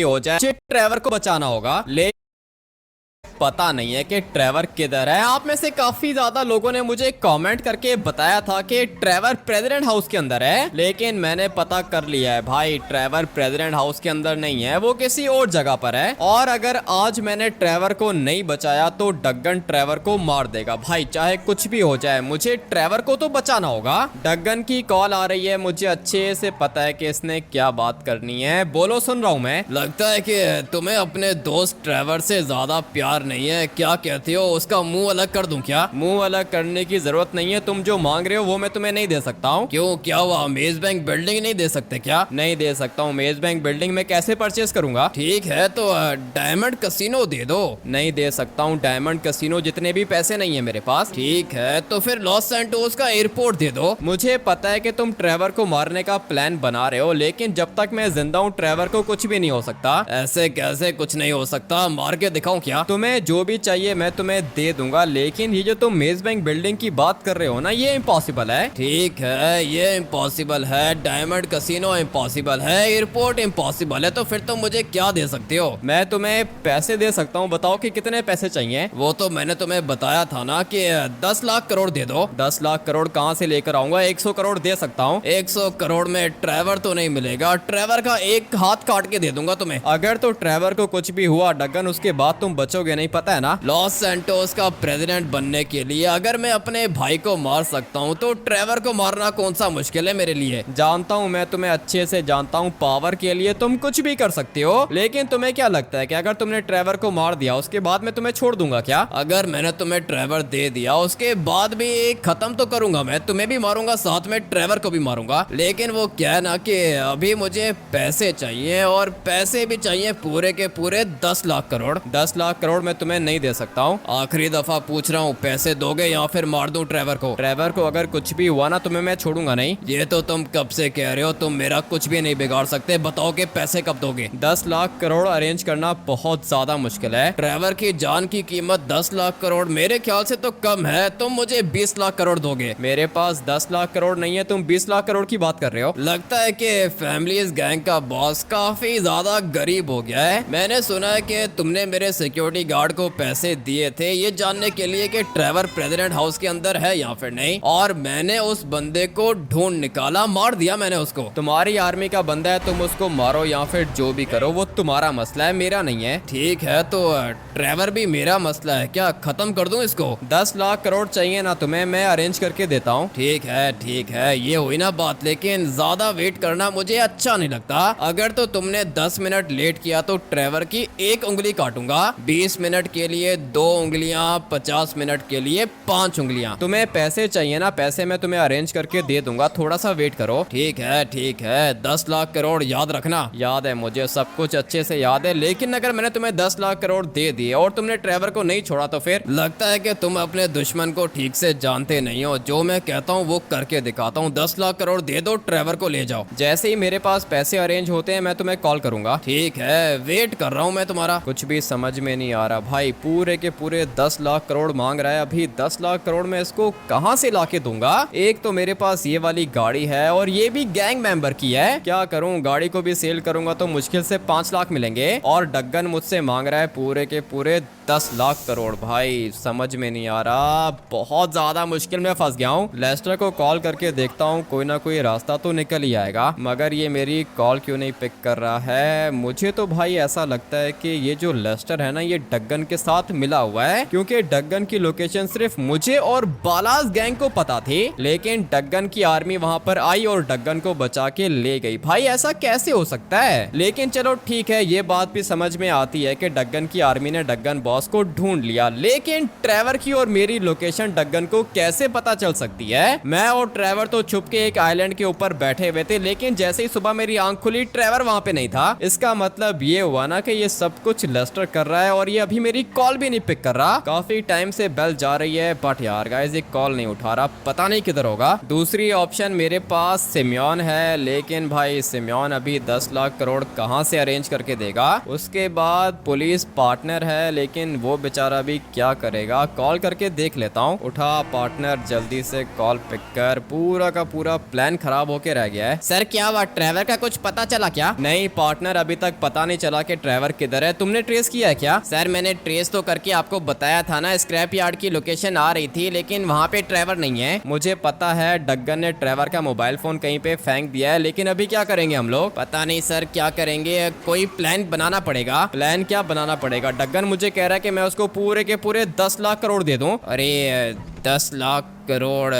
हो जाए, मुझे ट्रेवर को बचाना होगा। ले पता नहीं है कि ट्रेवर किधर है। आप में से काफी ज्यादा लोगों ने मुझे कमेंट करके बताया था कि ट्रेवर प्रेसिडेंट हाउस के अंदर है, लेकिन मैंने पता कर लिया है भाई, ट्रेवर प्रेसिडेंट हाउस के अंदर नहीं है, वो किसी और जगह पर है। और अगर आज मैंने ट्रेवर को नहीं बचाया तो डग्गन ट्रेवर को मार देगा भाई, चाहे कुछ भी हो जाए, मुझे ट्रेवर को तो बचाना होगा। डग्गन की कॉल आ रही है, मुझे अच्छे से पता है कि इसने क्या बात करनी है। बोलो, सुन रहा हूँ मैं। लगता है कि तुम्हें अपने दोस्त ट्रेवर से ज्यादा प्यार नहीं है, क्या कहते हो? उसका मुंह अलग कर दूं क्या? मुंह अलग करने की जरूरत नहीं है, तुम जो मांग रहे हो वो मैं तुम्हें नहीं दे सकता हूँ। क्यों, क्या हुआ? मेज बैंक बिल्डिंग नहीं दे सकते क्या? नहीं दे सकता हूँ, मेज बैंक बिल्डिंग में कैसे परचेस करूंगा? ठीक है तो डायमंड कसिनो दे दो। नहीं दे सकता हूँ, डायमंड कसिनो जितने भी पैसे नहीं है मेरे पास। ठीक है तो फिर लॉस सैंटोस का एयरपोर्ट दे दो। मुझे पता है कि तुम ट्रेवर को मारने का प्लान बना रहे हो, लेकिन जब तक मैं जिंदा हूँ ट्रेवर को कुछ भी नहीं हो सकता। ऐसे कैसे कुछ नहीं हो सकता? मार के दिखाऊं क्या? तुम्हें जो भी चाहिए मैं तुम्हें दे दूंगा, लेकिन ये जो तुम मेज बैंक बिल्डिंग की बात कर रहे हो ना, ये इम्पॉसिबल है। ठीक है, ये इम्पॉसिबल है, डायमंड कसिनो इम्पॉसिबल है, एयरपोर्ट इम्पॉसिबल है, तो फिर तुम मुझे क्या दे सकते हो? मैं तुम्हें पैसे दे सकता हूँ, बताओ कि कितने पैसे चाहिए? वो तो मैंने तुम्हें बताया था ना कि 10 लाख करोड़ दे दो। 10 लाख करोड़ कहाँ से लेकर आऊंगा? 100 करोड़ दे सकता हूँ। 100 करोड़ में ट्रेवर तो नहीं मिलेगा, ट्रेवर का एक हाथ काट के दे दूंगा तुम्हें। अगर तो ट्रेवर को कुछ भी हुआ डगन, उसके बाद तुम बचोगे नहीं, पता है ना? लॉस सैंटोस का प्रेसिडेंट बनने के लिए अगर मैं अपने भाई को मार सकता हूँ तो ट्रेवर को मारना कौन सा मुश्किल है मेरे लिए? जानता हूँ, मैं तुम्हें अच्छे से जानता हूँ, पावर के लिए तुम कुछ भी कर सकते हो, लेकिन तुम्हें क्या लगता है कि अगर तुमने ट्रेवर को मार दिया उसके बाद मैं तुम्हें छोड़ दूंगा क्या? अगर मैंने तुम्हें ट्रेवर दे दिया उसके बाद भी खत्म तो करूंगा, मैं तुम्हें भी मारूंगा, साथ में ट्रेवर को भी मारूंगा, लेकिन वो क्या है ना कि अभी मुझे पैसे चाहिए, और पैसे भी चाहिए पूरे के पूरे 10 लाख करोड़। 10 लाख करोड़ मैं तुम्हें नहीं दे सकता हूँ, आखिरी दफा पूछ रहा हूँ, पैसे दोगे या फिर मार दूं ट्रेवर को? ट्रेवर को अगर कुछ भी हुआ ना तुम्हें मैं छोड़ूंगा नहीं। ये तो तुम कब से कह रहे हो, तुम मेरा कुछ भी नहीं बिगाड़ सकते, बताओ कि पैसे कब दोगे? 10 लाख करोड़ अरेंज करना बहुत ज्यादा मुश्किल है, ट्रेवर की जान की कीमत 10 लाख करोड़ मेरे ख्याल से तो कम है, तुम मुझे 20 लाख करोड़ दोगे। मेरे पास 10 लाख करोड़ नहीं है, तुम 20 लाख करोड़ की बात कर रहे हो। लगता है कि फैमिलीज गैंग का बॉस काफी ज्यादा गरीब हो गया है। मैंने सुना है कि तुमने मेरे सिक्योरिटी गार्ड को पैसे दिए थे ये जानने के लिए कि ट्रेवर प्रेसिडेंट हाउस के अंदर है या फिर नहीं, और मैंने उस बंदे को ढूंढ निकाला, मार दिया मैंने उसको। तुम्हारी आर्मी का बंदा है, तुम उसको मारो या फिर जो भी करो वो तुम्हारा मसला है, मेरा नहीं है। ठीक है तो ट्रेवर भी मेरा मसला है क्या? खत्म कर दूं इसको? 10 लाख करोड़ चाहिए ना तुम्हें, मैं अरेंज करके देता हूँ। ठीक है, ये हुई ना बात, लेकिन ज्यादा वेट करना मुझे अच्छा नहीं लगता। अगर तो तुमने 10 मिनट लेट किया तो ट्रेवर की एक उंगली काटूंगा, 20 मिनट के लिए 2 उंगलियां, 50 मिनट के लिए 5 उंगलियां। तुम्हें पैसे चाहिए ना, पैसे मैं तुम्हें अरेंज करके दे दूंगा, थोड़ा सा वेट करो। ठीक है 10 लाख करोड़ याद रखना। याद है, मुझे सब कुछ अच्छे से याद है, लेकिन अगर मैंने तुम्हें 10 लाख करोड़ दे दिए और तुमने ट्रेवर को नहीं छोड़ा तो फिर? लगता है कि तुम अपने दुश्मन को ठीक से जानते नहीं हो, जो मैं कहता हूँ वो करके दिखाता हूँ। 10 लाख करोड़ दे दो, ट्रेवर को ले जाओ, जैसे ही मेरे पास पैसे अरेंज होते हैं मैं तुम्हें कॉल करूंगा। ठीक है, वेट कर रहा हूँ मैं तुम्हारा। कुछ भी समझ में नहीं आ रहा भाई, पूरे के पूरे 10 लाख करोड़ मांग रहा है, अभी 10 लाख करोड़ में इसको कहां से लाके दूंगा? एक तो मेरे पास ये वाली गाड़ी है और ये भी गैंग मेंबर की है, क्या करूं? गाड़ी को भी सेल करूंगा तो मुश्किल से 5 लाख मिलेंगे, और डग्गन मुझसे मांग रहा है पूरे के पूरे 10 लाख करोड़। भाई समझ में नहीं आ रहा, बहुत ज्यादा मुश्किल में फंस गया हूँ। लेस्टर को कॉल करके देखता हूँ, कोई ना कोई रास्ता तो निकल ही आएगा, मगर ये मेरी कॉल क्यों नहीं पिक कर रहा है? मुझे तो भाई ऐसा लगता है कि ये जो लेस्टर है ना, ये डग्गन के साथ मिला हुआ है, क्योंकि डग्गन की लोकेशन सिर्फ मुझे और बालास गैंग को पता थी, लेकिन डग्गन की आर्मी वहां पर आई और डग्गन को बचा के ले गई। भाई ऐसा कैसे हो सकता है? लेकिन चलो ठीक है, ये बात भी समझ में आती है कि डग्गन की आर्मी ने डग्गन बॉस को ढूंढ लिया, लेकिन ट्रेवर की और मेरी लोकेशन डग्गन को कैसे पता चल सकती है? मैं और ट्रेवर तो छुप के एक आइलैंड के ऊपर बैठे हुए थे, लेकिन जैसे ही सुबह मेरी आंख खुली ट्रेवर वहां पे नहीं था। इसका मतलब ये हुआ ना कि ये सब कुछ लेस्टर कर रहा है, और ये ये अभी मेरी कॉल भी नहीं पिक कर रहा। काफी टाइम से बेल जा रही है बट यार गाइस ये कॉल नहीं उठा रहा, पता नहीं किधर होगा। दूसरी ऑप्शन मेरे पास सिम्योन है, लेकिन भाई सिम्योन अभी 10 लाख करोड़ कहाँ से अरेंज करके देगा। उसके बाद पुलिस पार्टनर है, लेकिन वो बेचारा भी क्या करेगा। कॉल करके देख लेता हूँ। उठा पार्टनर, जल्दी से कॉल पिक कर। पूरा का पूरा प्लान खराब होके रह गया है। सर क्या हुआ, ट्रैवर का कुछ पता चला क्या? नहीं पार्टनर, अभी तक पता नहीं चला कि ट्रैवर किधर है। तुमने ट्रेस किया है क्या? सर मैंने ट्रेस तो करके आपको बताया था ना, स्क्रैप यार्ड की लोकेशन आ रही थी, लेकिन वहाँ पे ट्रैवर नहीं है। मुझे पता है डग्गन ने ट्रैवर का मोबाइल फोन कहीं पे फेंक दिया है, लेकिन अभी क्या करेंगे हम लोग? पता नहीं सर क्या करेंगे, कोई प्लान बनाना पड़ेगा। प्लान क्या बनाना पड़ेगा? डग्गन मुझे कह रहा है कि मैं उसको पूरे के पूरे 10 लाख करोड़ दे दूं। अरे 10 लाख करोड़,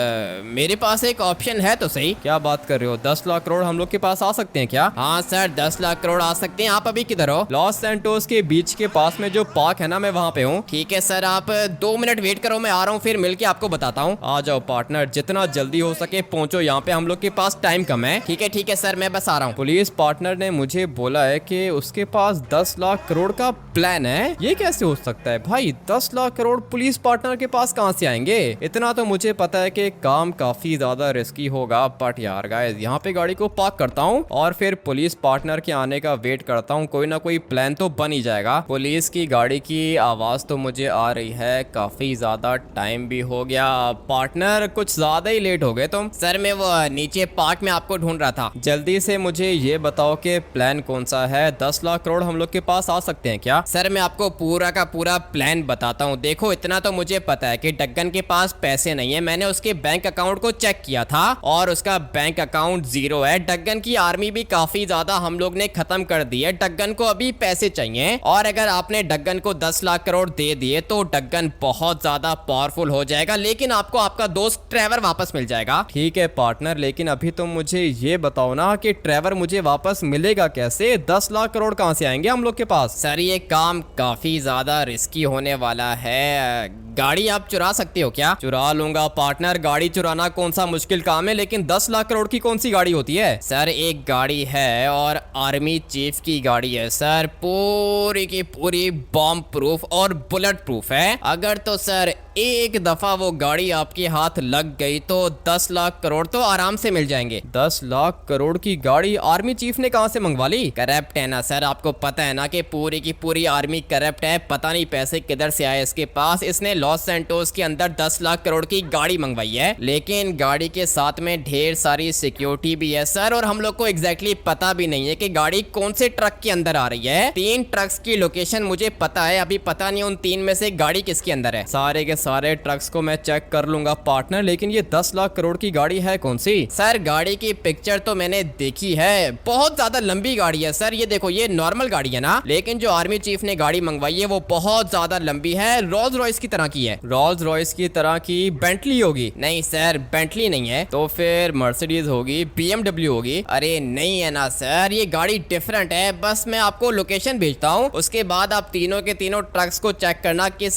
मेरे पास एक ऑप्शन है तो सही। क्या बात कर रहे हो, 10 लाख करोड़ हम लोग के पास आ सकते हैं क्या? हाँ सर 10 लाख करोड़ आ सकते हैं। आप अभी किधर हो? लॉस सैंटोस के बीच के पास में जो पार्क है ना, मैं वहाँ पे हूँ। ठीक है सर, आप 2 मिनट वेट करो, मैं आ रहा हूँ, फिर मिलके आपको बताता हूँ। आ जाओ पार्टनर, जितना जल्दी हो सके पहुंचो यहाँ पे, हम लोग के पास टाइम कम है। ठीक है सर, मैं बस आ रहा हूँ। पुलिस पार्टनर ने मुझे बोला है कि उसके पास 10 लाख करोड़ का प्लान है। ये कैसे हो सकता है भाई? 10 लाख करोड़ पुलिस पार्टनर के पास कहाँ से आएंगे? इतना तो मुझे पता है कि काम काफी ज्यादा रिस्की होगा। बट यार गाइस, यहाँ पे गाड़ी को पार्क करता हूँ और फिर पुलिस पार्टनर के आने का वेट करता हूँ। कोई ना कोई प्लान तो बन ही जाएगा। पुलिस की गाड़ी की आवाज तो मुझे आ रही है, काफी ज्यादा टाइम भी हो गया। पार्टनर कुछ ज्यादा ही लेट हो गए तुम। सर मैं वो नीचे पार्क में आपको ढूंढ रहा था। जल्दी से मुझे ये बताओ कि प्लान कौन सा है? 10 लाख करोड़ हम लोग के पास आ सकते हैं क्या? सर मैं आपको पूरा का पूरा प्लान बताता हूँ। देखो इतना तो मुझे पता है कि डग्गन के पास पैसे नहीं है। मैंने उसके बैंक अकाउंट को चेक किया था और उसका बैंक अकाउंट 0 है। डग्गन की आर्मी भी काफी ज्यादा हम लोग ने खत्म कर दी है। डग्गन को अभी पैसे चाहिए, और अगर आपने डग्गन को 10 लाख करोड़ दे दिए तो डग्गन बहुत ज्यादा पावरफुल हो जाएगा, लेकिन आपको आपका दोस्त ट्रेवर वापस मिल जाएगा। ठीक है पार्टनर, लेकिन अभी तुम मुझे ये बताओ ना कि ट्रेवर मुझे वापस मिलेगा कैसे? 10 लाख करोड़ कहाँ से आएंगे हम लोग के पास? सर ये काम काफी ज्यादा रिस्की होने वाला है। गाड़ी आप चुरा सकते हो क्या? चुरा लूंगा पार्टनर, गाड़ी चुराना कौन सा मुश्किल काम है, लेकिन 10 लाख करोड़ की कौन सी गाड़ी होती है? सर एक गाड़ी है और आर्मी चीफ की गाड़ी है सर, पूरी की पूरी बॉम्ब प्रूफ और बुलेट प्रूफ है। अगर तो सर एक दफा वो गाड़ी आपके हाथ लग गई तो 10 लाख करोड़ तो आराम से मिल जाएंगे। 10 लाख करोड़ की गाड़ी आर्मी चीफ ने कहां से मंगवा ली? करप्ट है ना सर, आपको पता है ना कि पूरी की पूरी आर्मी करप्ट है। पता नहीं पैसे किधर से आए इसके पास। इसने लॉस सैंटोस के अंदर 10 लाख करोड़ की गाड़ी मंगवाई है, लेकिन गाड़ी के साथ में ढेर सारी सिक्योरिटी भी है सर, और हम लोग को एग्जैक्टली पता भी नहीं है कि गाड़ी कौन से ट्रक के अंदर आ रही है। 3 ट्रक्स की लोकेशन मुझे पता है, अभी पता नहीं उन 3 में से गाड़ी किसके अंदर है। सारे के सारे ट्रक्स को मैं चेक कर लूंगा पार्टनर, लेकिन ये 10 लाख करोड़ की गाड़ी है कौन सी? सर गाड़ी की पिक्चर तो मैंने देखी है, बहुत ज्यादा लंबी गाड़ी है सर। ये देखो, ये नॉर्मल गाड़ी है ना, लेकिन जो आर्मी चीफ ने गाड़ी मंगवाई है वो बहुत ज्यादा लंबी है, रोल्स रॉयस की तरह की है। रोल्स रॉयस की तरह की बेंटली होगी? नहीं सर, बेंटली नहीं है, तो फिर मर्सिडीज होगी, BMW होगी। अरे नहीं है ना सर, ये गाड़ी डिफरेंट है। बस मैं आपको लोकेशन भेजता हूँ, उसके बाद आप तीनों के तीनों ट्रक्स को चेक करना किस